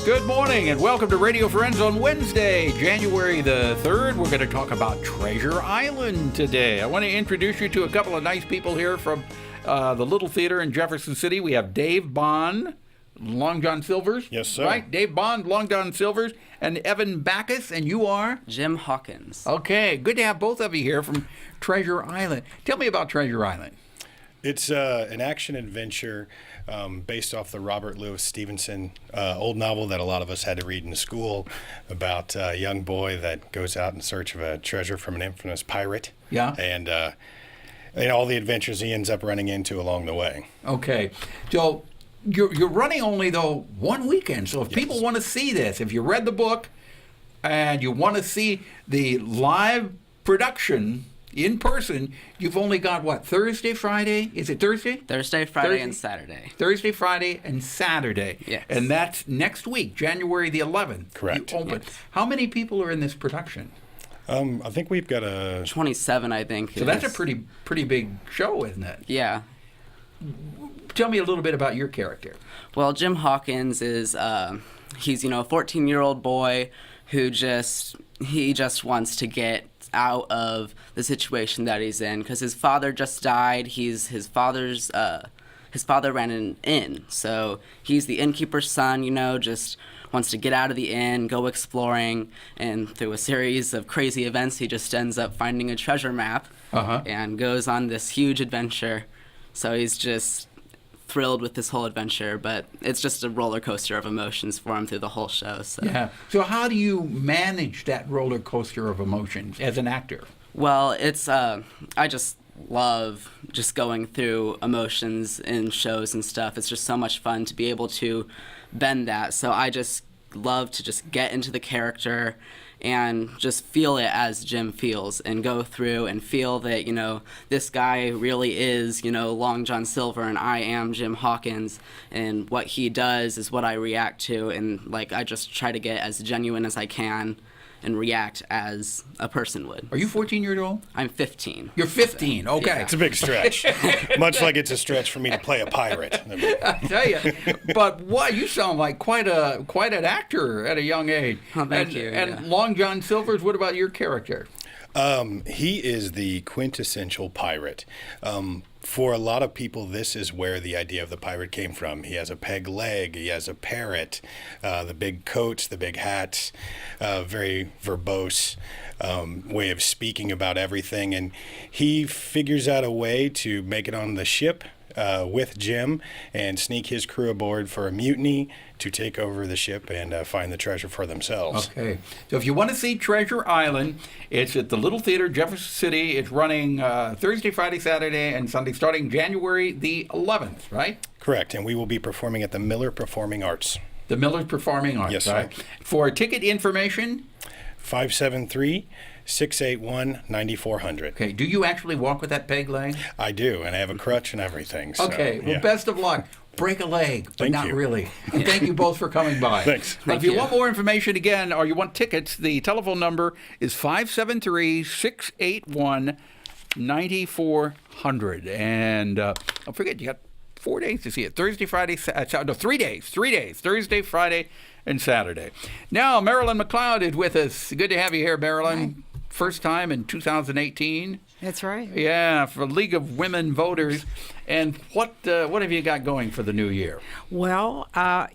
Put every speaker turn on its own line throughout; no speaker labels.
Good morning and welcome to Radio Friends on Wednesday, January the 3rd. We're going to talk about Treasure Island today. I want to introduce you to a couple of nice people here from the Little Theater in Jefferson City. We have Dave Bond, Long John Silver's.
Yes, sir.
Right? Dave Bond, Long John Silver's, and Evan Backues, and you are?
Jim Hawkins.
Okay, good to have both of you here from Treasure Island. Tell me about Treasure Island.
It's an action-adventure based off the Robert Louis Stevenson old novel that a lot of us had to read in school about a young boy that goes out in search of a treasure from an infamous pirate.
Yeah.
And all the adventures he ends up running into along the way.
Okay. So you're running only, though, one weekend. So if
Yes.
people want to see this, if you read the book and you want to see the live production in person, you've only got what, Thursday, Friday? Is it Thursday?
Thursday, Friday, and Saturday.
Thursday, Friday, and Saturday.
Yes.
And that's next week, January the 11th.
Correct.
You open.
Yes.
How many people are in this production?
I think we've got a...
27, I think.
So that's a pretty big show, isn't it?
Yeah.
Tell me a little bit about your character.
Well, Jim Hawkins is, he's, a 14-year-old boy who just wants to get out of the situation that he's in because his father just died. His father ran an inn, so he's the innkeeper's son, just wants to get out of the inn, go exploring, and through a series of crazy events, he just ends up finding a treasure map and goes on this huge adventure. So he's just thrilled with this whole adventure, but it's just a roller coaster of emotions for him through the whole show. So.
Yeah. So how do you manage that roller coaster of emotions as an actor?
Well, it's I just love just going through emotions in shows and stuff. It's just so much fun to be able to bend that. So I just love to just get into the character and just feel it as Jim feels and go through and feel that, this guy really is, Long John Silver and I am Jim Hawkins, and what he does is what I react to, and I just try to get as genuine as I can and react as a person would.
Are you 14 years old?
I'm 15.
You're 15, okay.
Yeah, it's a big stretch. Much like it's a stretch for me to play a pirate.
I tell you, but what you sound like quite an actor at a young age.
Oh, thank you.
And Long John Silver's, what about your character?
He is the quintessential pirate. For a lot of people, this is where the idea of the pirate came from. He has a peg leg, he has a parrot, the big coat, the big hat, very verbose way of speaking about everything. And he figures out a way to make it on the ship with Jim and sneak his crew aboard for a mutiny to take over the ship and find the treasure for themselves.
Okay. So if you want to see Treasure Island, it's at the Little Theater, Jefferson City. It's running Thursday, Friday, Saturday, and Sunday, starting January the 11th, right?
Correct. And we will be performing at the Miller Performing Arts.
The Miller's Performing Arts,
Yes,
right?
sir.
For ticket information?
573-681-9400.
Okay. Do you actually walk with that peg leg?
I do, and I have a crutch and everything. So,
Okay. Well,
yeah.
best of luck. Break a leg, but
Thank
not
you.
really. And thank you both for coming by.
Thanks.
Now, if you
you.
want more information again, or you want tickets, the telephone number is 573-681-9400. And don't forget, you got 4 days to see it. Thursday, Friday, 3 days. 3 days. Thursday, Friday, and Saturday. Now, MARILYN McLEOD is with us. Good to have you here, MARILYN.
Hi.
First time in 2018.
That's right.
Yeah, for League of Women Voters. And what have you got going for the new year?
Well, I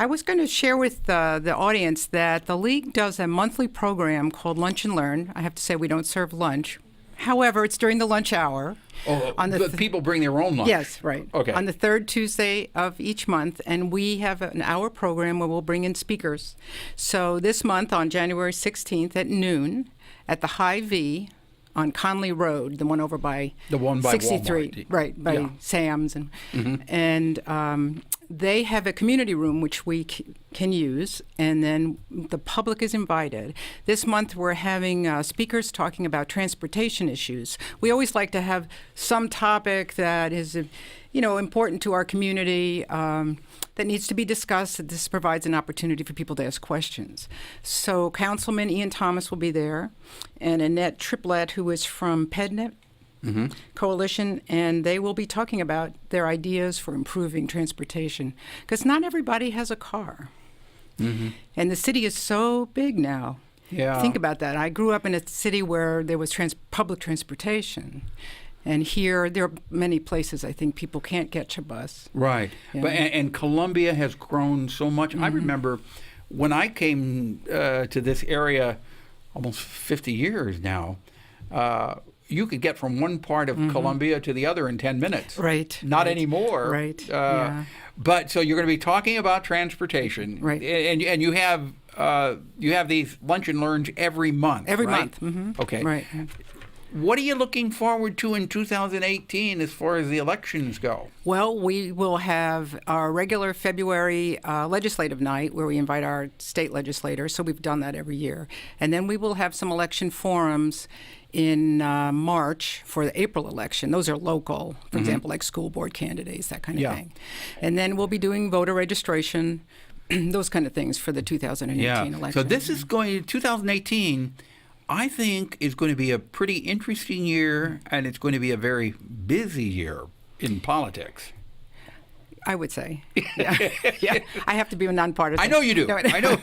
was going to share with the audience that the League does a monthly program called Lunch and Learn. I have to say we don't serve lunch. However, it's during the lunch hour.
Oh,
On the
but people bring their own lunch.
Yes, right.
Okay.
On the third Tuesday of each month, and we have an hour program where we'll bring in speakers. So this month on January 16th at noon at the Hy-Vee on Conley Road, the one over by
The one by
63,
Walmart.
right, by
Yeah.
Sam's, and they have a community room which we can use, and then the public is invited. This month we're having speakers talking about transportation issues. We always like to have some topic that is, important to our community that needs to be discussed. This provides an opportunity for people to ask questions. So Councilman Ian Thomas will be there, and Annette Triplett, who is from PEDNET Coalition, and they will be talking about their ideas for improving transportation, because not everybody has a car. And the city is so big now.
Yeah.
Think about that. I grew up in a city where there was public transportation. And here, there are many places I think people can't catch a bus.
Right.
Yeah.
But and Columbia has grown so much. I remember when I came to this area almost 50 years now, you could get from one part of Columbia to the other in 10 minutes.
Right.
Not anymore.
Right. Yeah.
But so you're going to be talking about transportation.
Right.
And you have these lunch and learns every month.
Every
right?
month.
Okay.
Right.
What are you looking forward to in 2018 as far as the elections go?
Well, we will have our regular February legislative night where we invite our state legislators. So we've done that every year. And then we will have some election forums in March for the April election. Those are local, for example, like school board candidates, that kind of thing. And then we'll be doing voter registration, those kind of things for the 2018 election.
So this is 2018, I think, is going to be a pretty interesting year, and it's going to be a very busy year in politics.
I would say. Yeah. I have to be a nonpartisan.
I know you do.
No,
I know,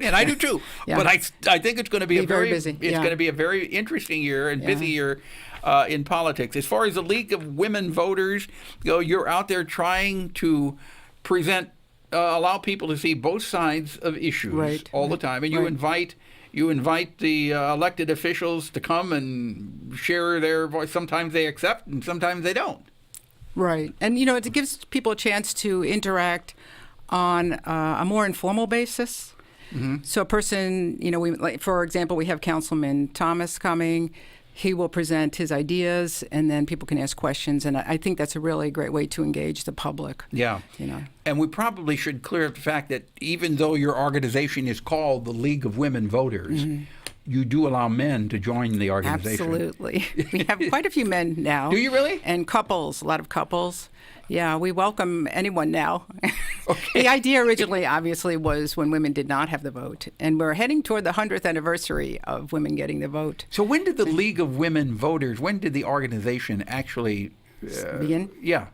and I do too.
Yeah.
But I think it's going to be a very
busy.
It's going to be a very interesting year and busy year in politics. As far as the League of Women Voters go, you're out there trying to present, allow people to see both sides of issues all the time, and you invite the elected officials to come and share their voice. Sometimes they accept, and sometimes they don't.
Right. And, it gives people a chance to interact on a more informal basis. So a person, for example, we have Councilman Thomas coming. He will present his ideas, and then people can ask questions. And I think that's a really great way to engage the public.
Yeah. And we probably should clear up the fact that even though your organization is called the League of Women Voters, you do allow men to join the organization.
Absolutely. We have quite a few men now.
Do you really?
And couples, a lot of couples. Yeah, we welcome anyone now. Okay. The idea originally, obviously, was when women did not have the vote. And we're heading toward the 100th anniversary of women getting the vote.
So when did the League of Women Voters, when did the organization actually
begin?
Yeah.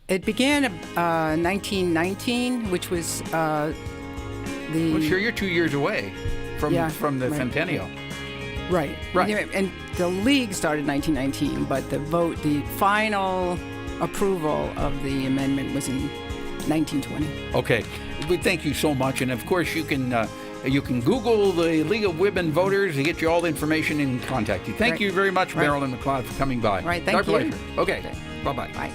It began 1919, which was
Well, sure, you're 2 years away from the centennial.
Right. And the league started in 1919, but the final approval of the amendment was in 1920.
Okay. We thank you so much. And of course, you can Google the League of Women Voters to get you all the information and contact you. Thank you very much, MARILYN McLEOD, for coming by.
Right. Thank you.
Our pleasure. Okay. Bye-bye.
Bye.